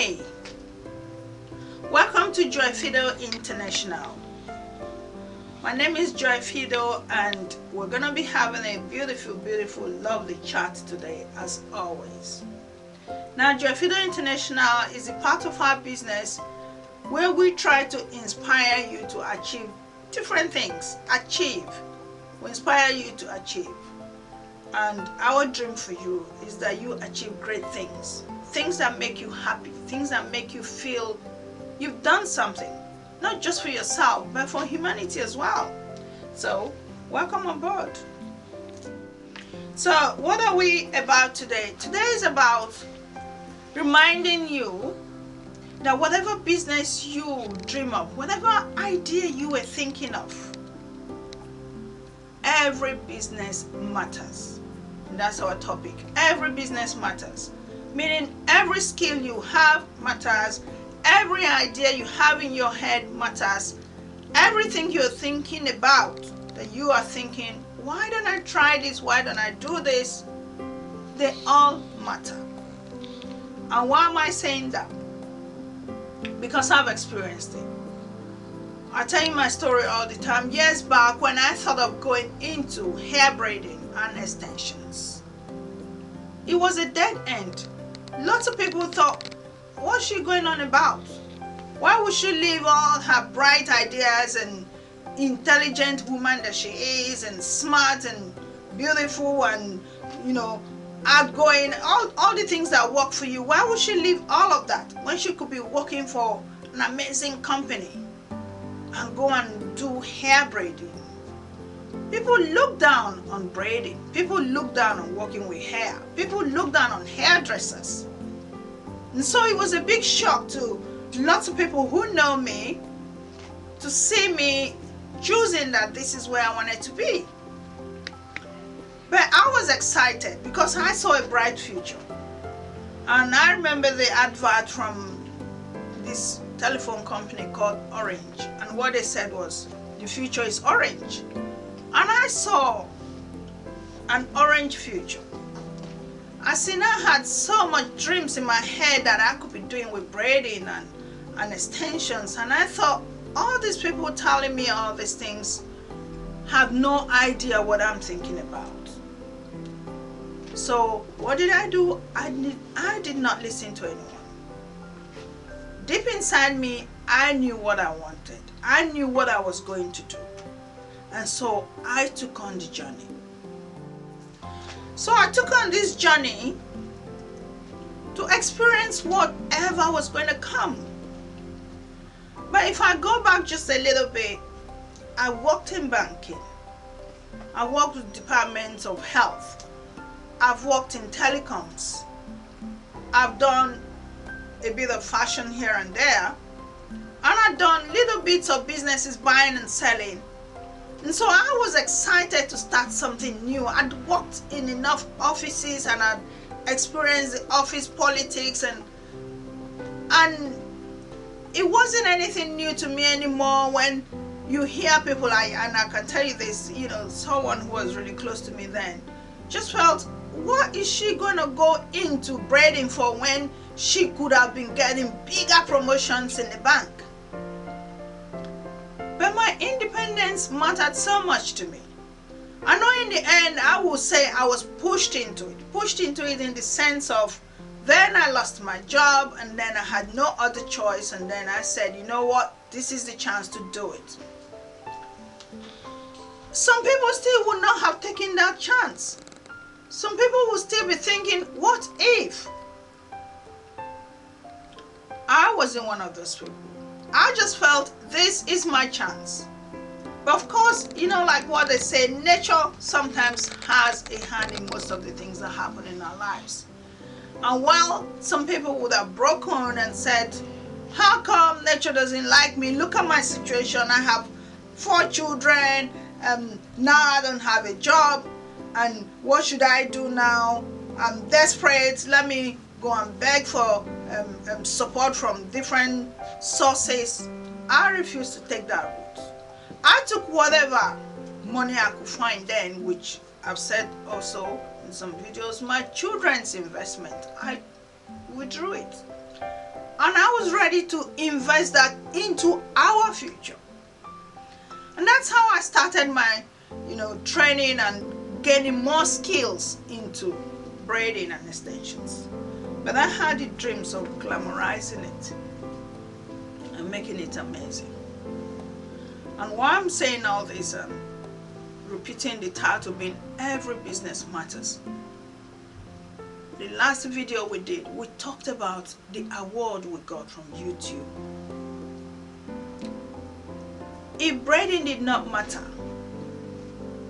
Hey, welcome to Joy Fido International. My name is Joy Fido and we're going to be having a beautiful, lovely chat today as always. Now, Joy Fido International is a part of our business where we try to inspire you to achieve different things. We inspire you to achieve. And our dream for you is that you achieve great things. Things that make you happy, things that make you feel you've done something, not just for yourself, but for humanity as well. So, welcome on board. So, what are we about today? Today is about reminding you that whatever business you dream of, whatever idea you were thinking of, every business matters. And that's our topic. Every business matters. Meaning every skill you have matters. Every idea you have in your head matters. Everything you're thinking about, that you are thinking, why don't I try this? Why don't I do this? They all matter. And why am I saying that? Because I've experienced it. I tell you my story all the time. Years back when I thought of going into hair braiding and extensions, it was a dead end. Lots of people thought, what's she going on about? Why would she leave all her bright ideas and intelligent woman that she is, and smart and beautiful and outgoing, all the things that work for you? Why would she leave all of that when she could be working for an amazing company and go and do hair braiding? People look down on braiding. People look down on working with hair. People look down on hairdressers. And so it was a big shock to lots of people who know me to see me choosing that this is where I wanted to be. But I was excited because I saw a bright future. And I remember the advert from this telephone company called Orange. And what they said was, the future is orange. And I saw an orange future. I seen I had so much dreams in my head that I could be doing with braiding and extensions. And I thought, all these people telling me all these things have no idea what I'm thinking about. So what did I do? I did not listen to anyone. Deep inside me, I knew what I wanted. I knew what I was going to do. And so I took on the journey. So I took on this journey to experience whatever was going to come. But if I go back just a little bit, I worked in banking. I worked with departments of health. I've worked in telecoms. I've done a bit of fashion here and there. And I've done little bits of businesses, buying and selling. And so I was excited to start something new. I'd worked in enough offices and I'd experienced the office politics and it wasn't anything new to me anymore. When you hear people, and I can tell you this, someone who was really close to me then just felt, what is she going to go into braiding for when she could have been getting bigger promotions in the bank? But my independence mattered so much to me. I know in the end, I will say I was pushed into it in the sense of, then I lost my job and then I had no other choice, and then I said, you know what, this is the chance to do it. Some people still would not have taken that chance. Some people will still be thinking, what if? I wasn't one of those people. I just felt this is my chance. But of course, like what they say, nature sometimes has a hand in most of the things that happen in our lives. And while some people would have broken and said, how come nature doesn't like me? Look at my situation. I have 4 children. Now I don't have a job. And what should I do now? I'm desperate. Let me go and beg for support from different sources. I refused to take that route. I took whatever money I could find then, which I've said also in some videos, my children's investment. I withdrew it. And I was ready to invest that into our future. And that's how I started my, training and gaining more skills into braiding and extensions. But I had the dreams of glamorizing it and making it amazing. And why I'm saying all this, repeating the title being Every Business Matters. The last video we did, we talked about the award we got from YouTube. If braiding did not matter,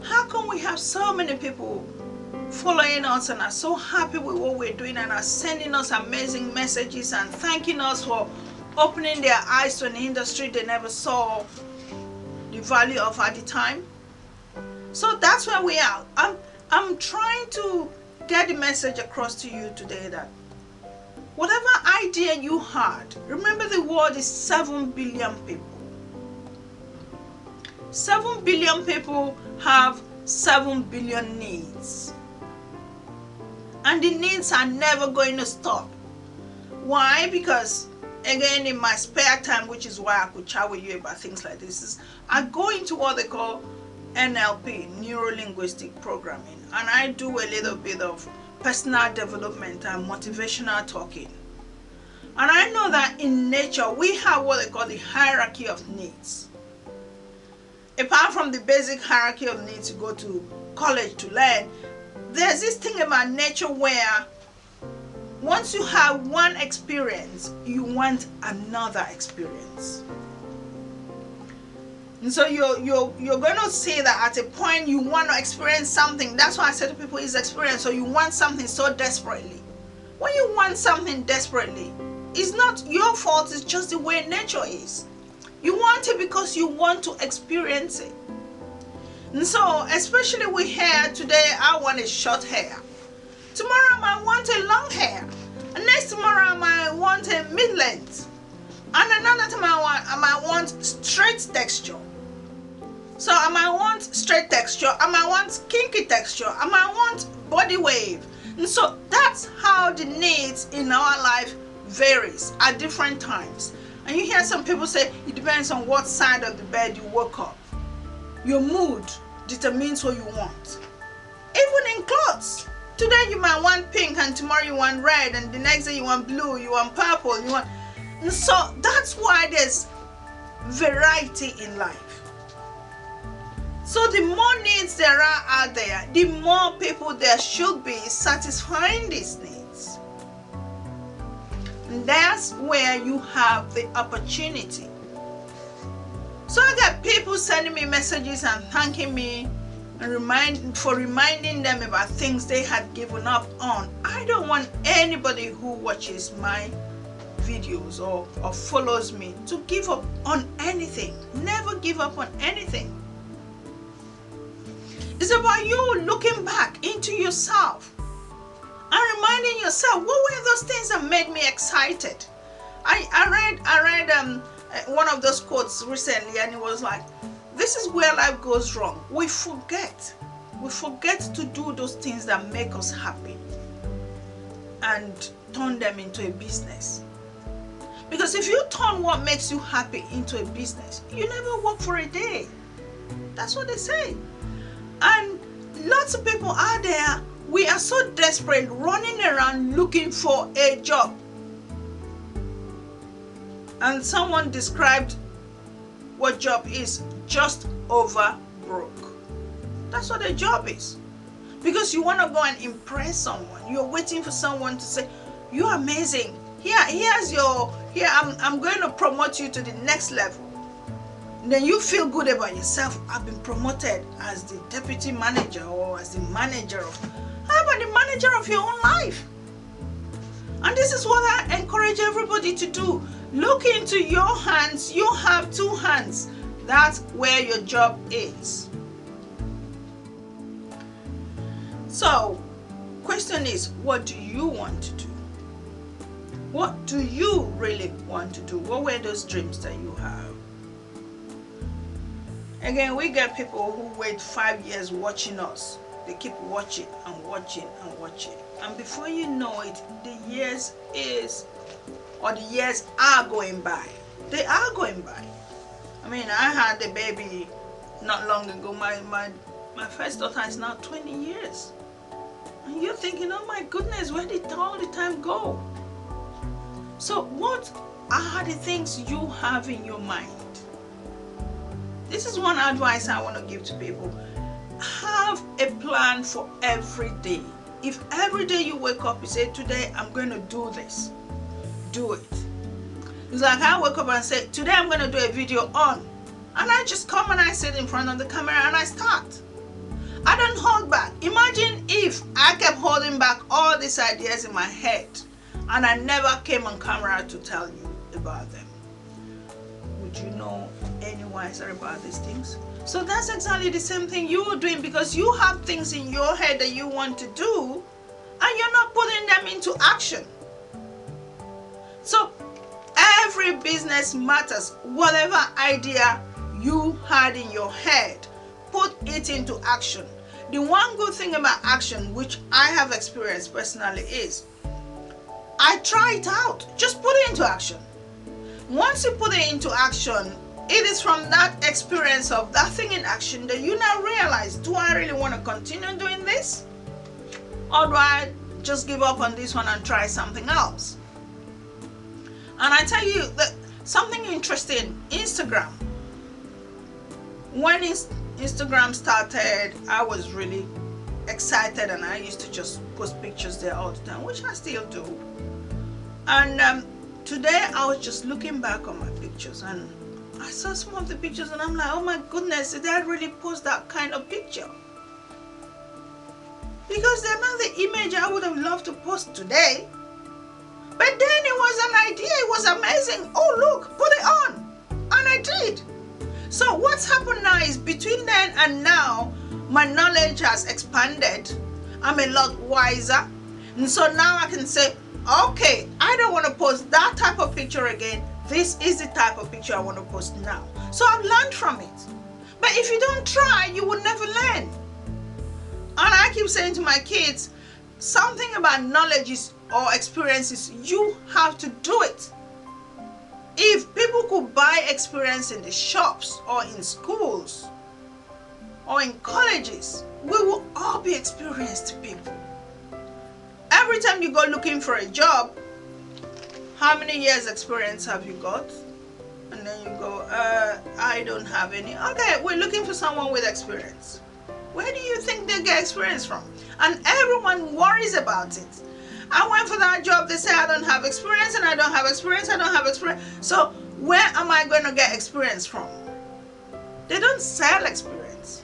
how come we have so many people following us and are so happy with what we're doing and are sending us amazing messages and thanking us for opening their eyes to an industry they never saw the value of at the time? So that's where we are. I'm trying to get the message across to you today that whatever idea you had, remember the world is 7 billion people. 7 billion people have 7 billion needs. And the needs are never going to stop. Why? Because again, in my spare time, which is why I could chat with you about things like this, I go into what they call NLP, Neuro-Linguistic Programming, and I do a little bit of personal development and motivational talking. And I know that in nature, we have what they call the hierarchy of needs. Apart from the basic hierarchy of needs you go to college to learn, there's this thing about nature where once you have one experience, you want another experience. And so you're going to see that at a point you want to experience something. That's why I say to people, it's experience. So you want something so desperately. When you want something desperately, it's not your fault, it's just the way nature is. You want it because you want to experience it. And so, especially with hair, today I want a short hair. Tomorrow I might want a long hair. And next tomorrow I might want a mid-length. And another time I might want straight texture. So I might want straight texture, I might want kinky texture, I might want body wave. And so that's how the needs in our life varies at different times. And you hear some people say it depends on what side of the bed you woke up. Your mood determines what you want. Even in clothes. Today you might want pink and tomorrow you want red and the next day you want blue, you want purple, you want... And so that's why there's variety in life. So the more needs there are out there, the more people there should be satisfying these needs. And that's where you have the opportunity. So I got people sending me messages and thanking me and reminding them about things they had given up on. I don't want anybody who watches my videos or follows me to give up on anything. Never give up on anything. It's about you looking back into yourself and reminding yourself, what were those things that made me excited? I read one of those quotes recently, and it was like, this is where life goes wrong. We forget to do those things that make us happy and turn them into a business. Because if you turn what makes you happy into a business, you never work for a day. That's what they say. And lots of people out there, we are so desperate, running around looking for a job. And someone described what job is: just over broke. That's what a job is. Because you want to go and impress someone. You're waiting for someone to say, you're amazing. I'm going to promote you to the next level. And then you feel good about yourself. I've been promoted as the deputy manager or as the manager of... How about the manager of your own life? And this is what I encourage everybody to do. Look into your hands. You have two hands. That's where your job is. So, question is, what do you want to do? What do you really want to do? What were those dreams that you have? Again, we get people who wait 5 years watching us. They keep watching and watching and watching. And before you know it, the years is or the years are going by. They are going by. I mean, I had a baby not long ago. My first daughter is now 20 years. And you're thinking, oh my goodness, where did all the time go? So what are the things you have in your mind? This is one advice I want to give to people. Have a plan for every day. If every day you wake up, you say, today I'm going to do this, do it. It's like I wake up and say, today I'm going to do a video on. And I just come and I sit in front of the camera and I start. I don't hold back. Imagine if I kept holding back all these ideas in my head and I never came on camera to tell you about them. Would you know any wiser about these things? So that's exactly the same thing you're doing, because you have things in your head that you want to do and you're not putting them into action. So every business matters. Whatever idea you had in your head, put it into action. The one good thing about action, which I have experienced personally, is I try it out. Just put it into action. Once you put it into action, it is from that experience of that thing in action that you now realize, do I really want to continue doing this? Or do I just give up on this one and try something else? And I tell you that something interesting, Instagram. When Instagram started, I was really excited and I used to just post pictures there all the time, which I still do. And today I was just looking back on my pictures and I saw some of the pictures and I'm like, oh my goodness, did I really post that kind of picture? Because they're not the image I would have loved to post today. But then it was an idea, it was amazing. Oh look, put it on. And I did. So what's happened now is between then and now, my knowledge has expanded. I'm a lot wiser. And so now I can say, okay, I don't want to post that type of picture again. This is the type of picture I want to post now. So I've learned from it. But if you don't try, you will never learn. And I keep saying to my kids, something about knowledge is, or experiences, you have to do it. If people could buy experience in the shops or in schools or in colleges, we will all be experienced people. Every time you go looking for a job, how many years experience have you got? And then you go, I don't have any. Okay, we're looking for someone with experience. Where do you think they get experience from? And everyone worries about it. I went for that job, they say I don't have experience and I don't have experience, I don't have experience. So where am I going to get experience from? They don't sell experience.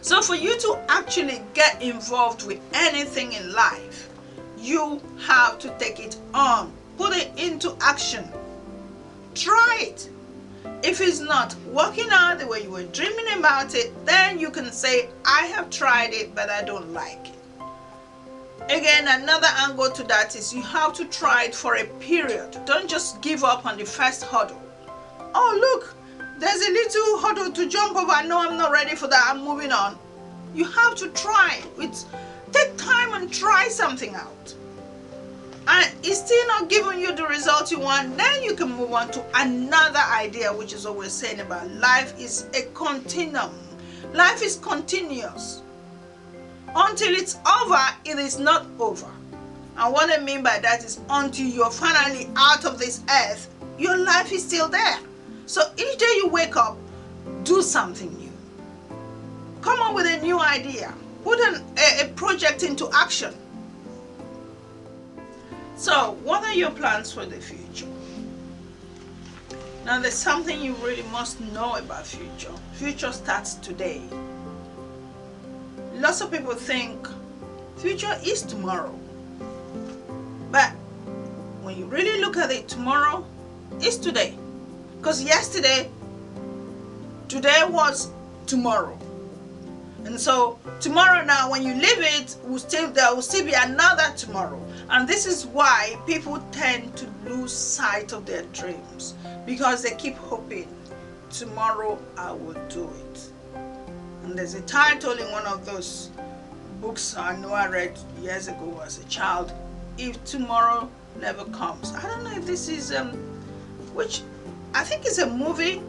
So for you to actually get involved with anything in life, you have to take it on. Put it into action. Try it. If it's not working out the way you were dreaming about it, then you can say, I have tried it, but I don't like it. Again, another angle to that is you have to try it for a period. Don't just give up on the first hurdle. Oh, look, there's a little hurdle to jump over. No, I'm not ready for that. I'm moving on. You have to try. Take time and try something out. And it's still not giving you the result you want, then you can move on to another idea, which is what we're saying about life is a continuum. Life is continuous. Until it's over, it is not over. And what I mean by that is until you're finally out of this earth, your life is still there. So each day you wake up, do something new. Come up with a new idea. Put a project into action. So what are your plans for the future? Now there's something you really must know about future. Future starts today. Lots of people think future is tomorrow. But when you really look at it, tomorrow is today. Because today was tomorrow. And so tomorrow now, when you live it, there will still be another tomorrow. And this is why people tend to lose sight of their dreams. Because they keep hoping, tomorrow I will do it. And there's a title in one of those books I know I read years ago as a child, if tomorrow never comes. I don't know if this is which I think it's a movie.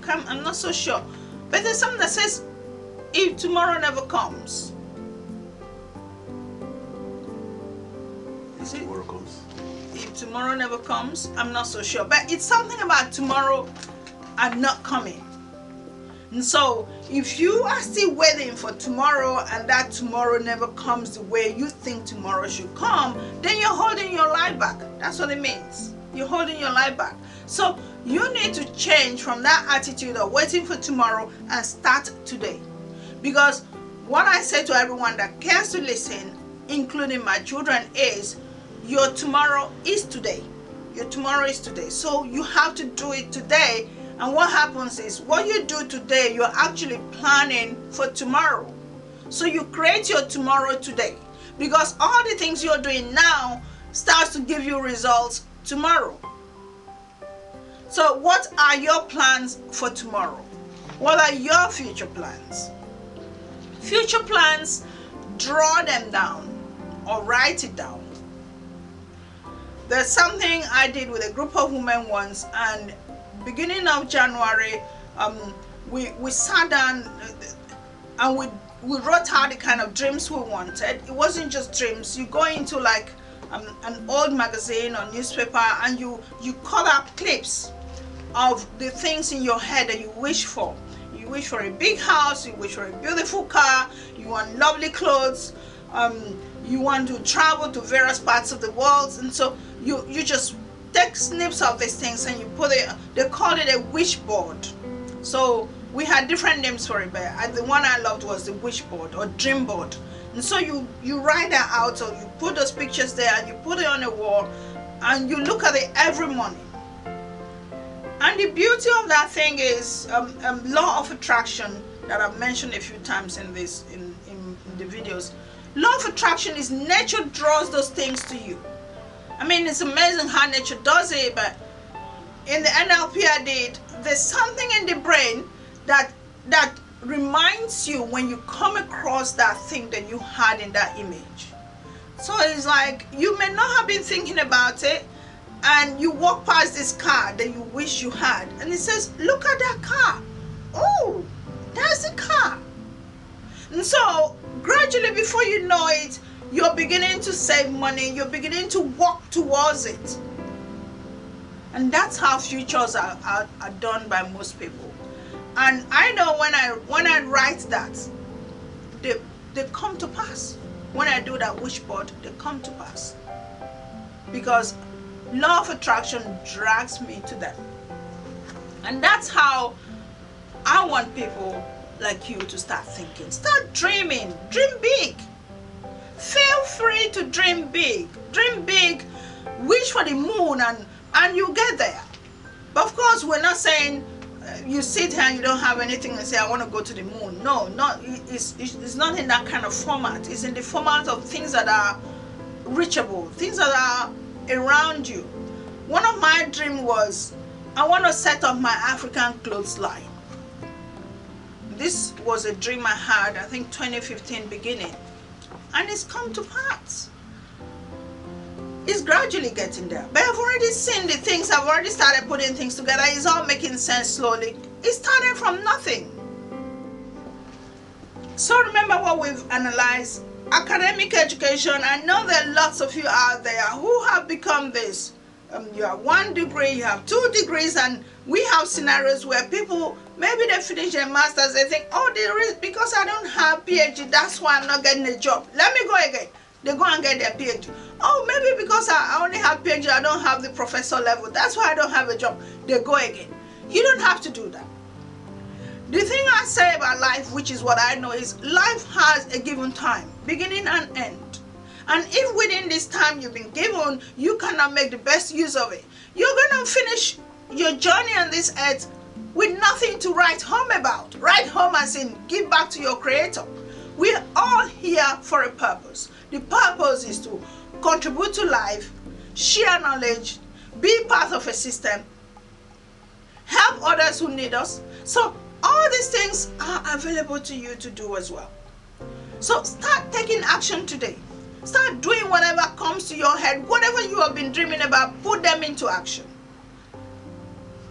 I'm not so sure, but there's something that says, if tomorrow never comes. Is it? Tomorrow comes. If tomorrow never comes, I'm not so sure, but it's something about tomorrow and not coming. And so if you are still waiting for tomorrow and that tomorrow never comes the way you think tomorrow should come, then you're holding your life back. That's what it means. You're holding your life back. So you need to change from that attitude of waiting for tomorrow and start today. Because what I say to everyone that cares to listen, including my children, is your tomorrow is today. Your tomorrow is today. So you have to do it today. And what happens is, what you do today, you're actually planning for tomorrow. So you create your tomorrow today. Because all the things you're doing now starts to give you results tomorrow. So what are your plans for tomorrow? What are your future plans? Future plans, draw them down or write it down. There's something I did with a group of women once, and beginning of January, we sat down and we wrote out the kind of dreams we wanted. It wasn't just dreams. You go into like an old magazine or newspaper and you cut out clips of the things in your head that you wish for. You wish for a big house, you wish for a beautiful car, you want lovely clothes, you want to travel to various parts of the world, and so you just take snips of these things and you put it, they call it a wish board. So we had different names for it, but the one I loved was the wish board or dream board. And so you write that out, or you put those pictures there and you put it on a wall and you look at it every morning. And the beauty of that thing is law of attraction that I've mentioned a few times in this in the videos. Law of attraction is nature draws those things to you. I mean, it's amazing how nature does it, but in the NLP I did, there's something in the brain that reminds you when you come across that thing that you had in that image. So it's like, you may not have been thinking about it, and you walk past this car that you wish you had, and it says, look at that car. Oh, that's the car. And so gradually, before you know it, you're beginning to save money, you're beginning to walk towards it. And that's how futures are done by most people. And I know when I write that, they come to pass. When I do that wish board, they come to pass. Because law of attraction drags me to them. And that's how I want people like you to start thinking. Start dreaming. Dream big. Feel free to dream big. Dream big. Wish for the moon and you get there. But of course, we're not saying you sit here and you don't have anything and say, I want to go to the moon. No, it's not in that kind of format. It's in the format of things that are reachable, things that are around you. One of my dreams was, I want to set up my African clothes line. This was a dream I had, I think 2015 beginning. And it's come to pass. It's gradually getting there. But I've already seen the things, I've already started putting things together. It's all making sense slowly. It started from nothing. So remember what we've analyzed. Academic education. I know there are lots of you out there who have become this. You have 1 degree, you have 2 degrees, and we have scenarios where people, maybe they finish their masters, they think, oh, there is, because I don't have PhD, that's why I'm not getting a job. Let me go again. They go and get their PhD. Oh, maybe because I only have PhD, I don't have the professor level, that's why I don't have a job. They go again. You don't have to do that. The thing I say about life, which is what I know, is life has a given time, beginning and end. And if within this time you've been given, you cannot make the best use of it, you're going to finish your journey on this earth with nothing to write home about. Write home as in give back to your Creator. We're all here for a purpose. The purpose is to contribute to life, share knowledge, be part of a system, help others who need us. So all these things are available to you to do as well. So start taking action today. Start doing whatever comes to your head. Whatever you have been dreaming about, put them into action.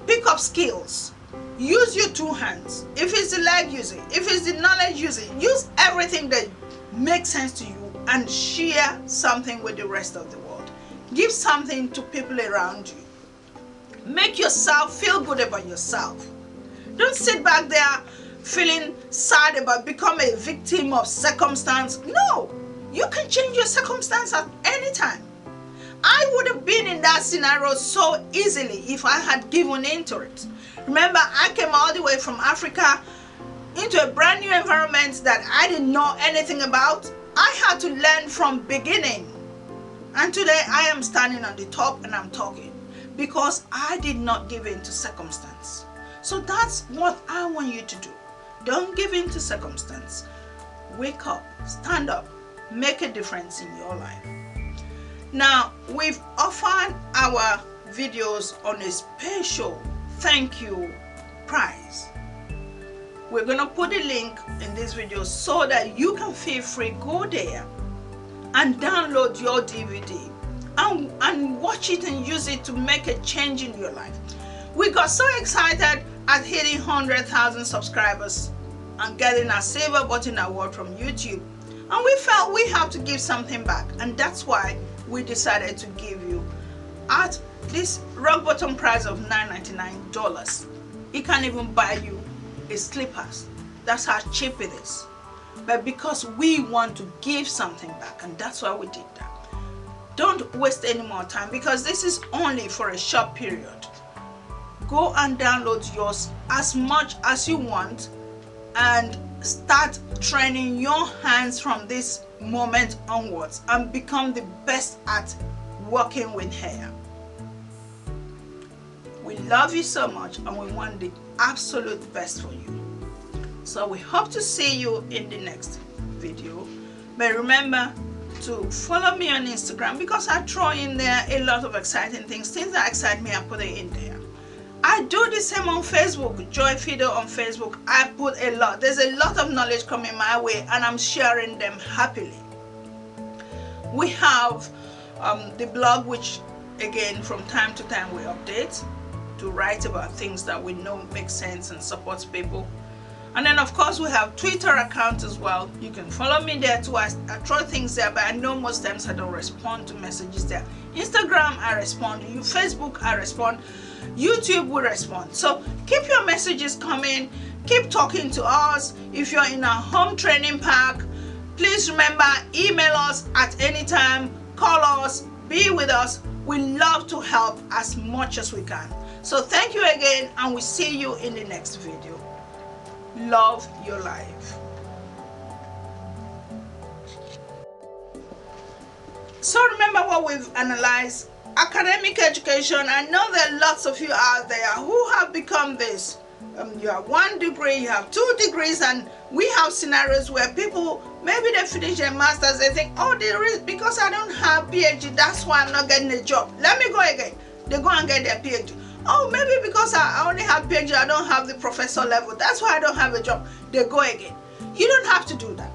Pick up skills. Use your two hands. If it's the leg, use it. If it's the knowledge, use it. Use everything that makes sense to you and share something with the rest of the world. Give something to people around you. Make yourself feel good about yourself. Don't sit back there feeling sad about becoming a victim of circumstance. No, you can change your circumstance at any time. I would have been in that scenario so easily if I had given into it. Remember, I came all the way from Africa into a brand new environment that I didn't know anything about. I had to learn from beginning. And today I am standing on the top and I'm talking because I did not give in to circumstance. So that's what I want you to do. Don't give in to circumstance. Wake up, stand up, make a difference in your life. Now, we've offered our videos on a special thank you prize. We're going to put a link in this video so that you can feel free, go there and download your DVD and watch it and use it to make a change in your life. We got so excited at hitting 100,000 subscribers and getting a silver button award from YouTube, and we felt we have to give something back, and that's why we decided to give you at this rock bottom price of $9.99. It can't even buy you a slippers. That's how cheap it is. But because we want to give something back, and that's why we did that. Don't waste any more time because this is only for a short period. Go and download yours as much as you want and start training your hands from this moment onwards and become the best at working with hair. We love you so much and we want the absolute best for you. So we hope to see you in the next video. But remember to follow me on Instagram because I throw in there a lot of exciting things that excite me. I put it in there. I do the same on Facebook, Joy Fido on Facebook. I put a lot. There's a lot of knowledge coming my way and I'm sharing them happily. We have the blog, which again from time to time we update to write about things that we know make sense and supports people. And then of course we have Twitter account as well. You can follow me there too. I throw things there, but I know most times I don't respond to messages there. Instagram I respond, Facebook I respond, YouTube will respond. So keep your messages coming, keep talking to us. If you're in a home training park, please remember, email us at any time, call us, be with us. We love to help as much as we can. So thank you again and we'll see you in the next video. Love your life. So remember what we've analyzed. Academic education. I know there are lots of you out there who have become this. You have 1 degree, you have 2 degrees, and we have scenarios where people, maybe they finish their masters, they think, oh, there is, because I don't have PhD, that's why I'm not getting a job. Let me go again. They go and get their PhD. Oh, maybe because I only have PhD, I don't have the professor level, that's why I don't have a job. They go again. You don't have to do that.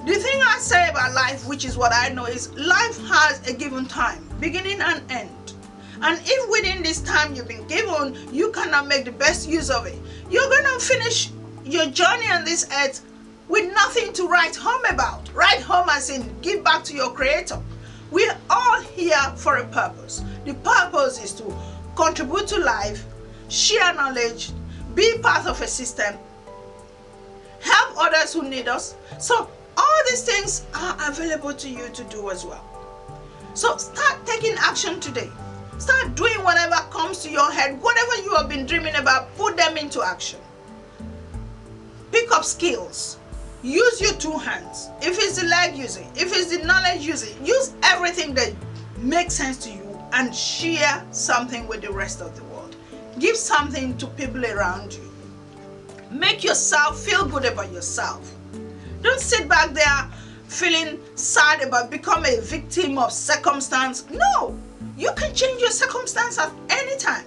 The thing I say about life, which is what I know, is life has a given time, beginning and end. And if within this time you've been given, you cannot make the best use of it, you're going to finish your journey on this earth with nothing to write home about. Write home as in give back to your Creator. We're all here for a purpose. The purpose is to contribute to life, share knowledge, be part of a system, help others who need us. So all these things are available to you to do as well. So start taking action today. Start doing whatever comes to your head. Whatever you have been dreaming about, put them into action. Pick up skills. Use your two hands. If it's the leg, use it. If it's the knowledge, use it. Use everything that makes sense to you and share something with the rest of the world. Give something to people around you. Make yourself feel good about yourself. Don't sit back there feeling sad about becoming a victim of circumstance. No, you can change your circumstance at any time.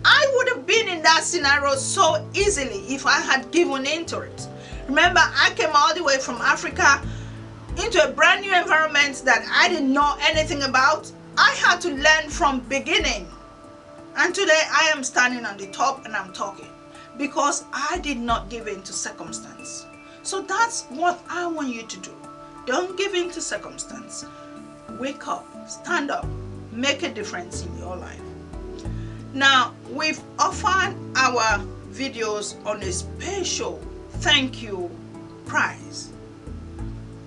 I would have been in that scenario so easily if I had given into it. Remember, I came all the way from Africa into a brand new environment that I didn't know anything about. I had to learn from beginning. And today I am standing on the top and I'm talking because I did not give in to circumstance. So that's what I want you to do. Don't give in to circumstance. Wake up, stand up, make a difference in your life. Now, we've offered our videos on a special thank you prize.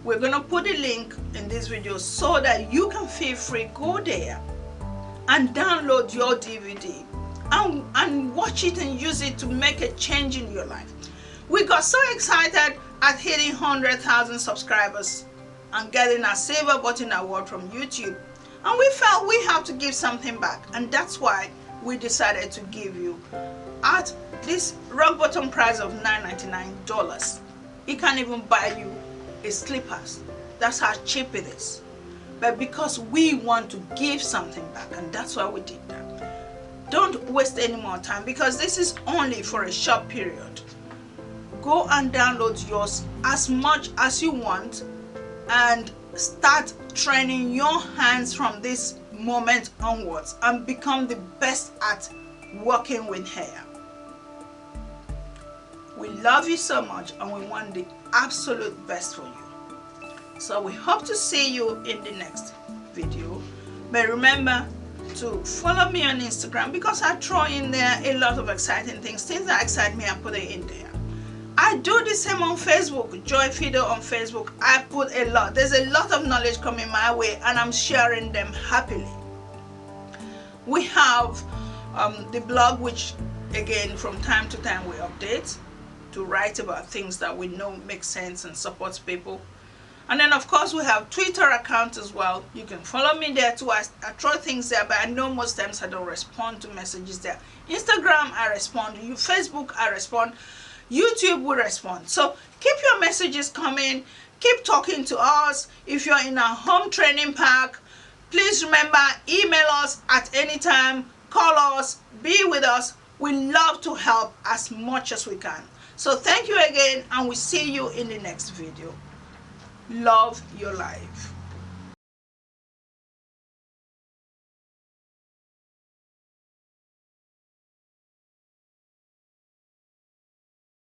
We're going to put a link in this video so that you can feel free, go there and download your DVD and watch it and use it to make a change in your life. We got so excited at hitting 100,000 subscribers and getting a silver button award from YouTube, and we felt we have to give something back, and that's why we decided to give you at this rock bottom price of $9.99. It can't even buy you a slippers. That's how cheap it is. But because we want to give something back, and that's why we did that. Don't waste any more time because this is only for a short period. Go and download yours as much as you want and start training your hands from this moment onwards and become the best at working with hair. We love you so much and we want the absolute best for you. So we hope to see you in the next video. But remember to follow me on Instagram because I throw in there a lot of exciting things that excite me, I put it in there. I do the same on Facebook, Joy Fido on Facebook. I put a lot. There's a lot of knowledge coming my way and I'm sharing them happily. We have the blog, which again from time to time we update to write about things that we know make sense and supports people. And then of course we have Twitter account as well. You can follow me there too. I throw things there, but I know most times I don't respond to messages there. Instagram I respond, Facebook I respond, YouTube will respond. So keep your messages coming, keep talking to us. If you're in a home training park, please remember, email us at any time, call us, be with us. We love to help as much as we can. So thank you again and we'll see you in the next video. Love your life.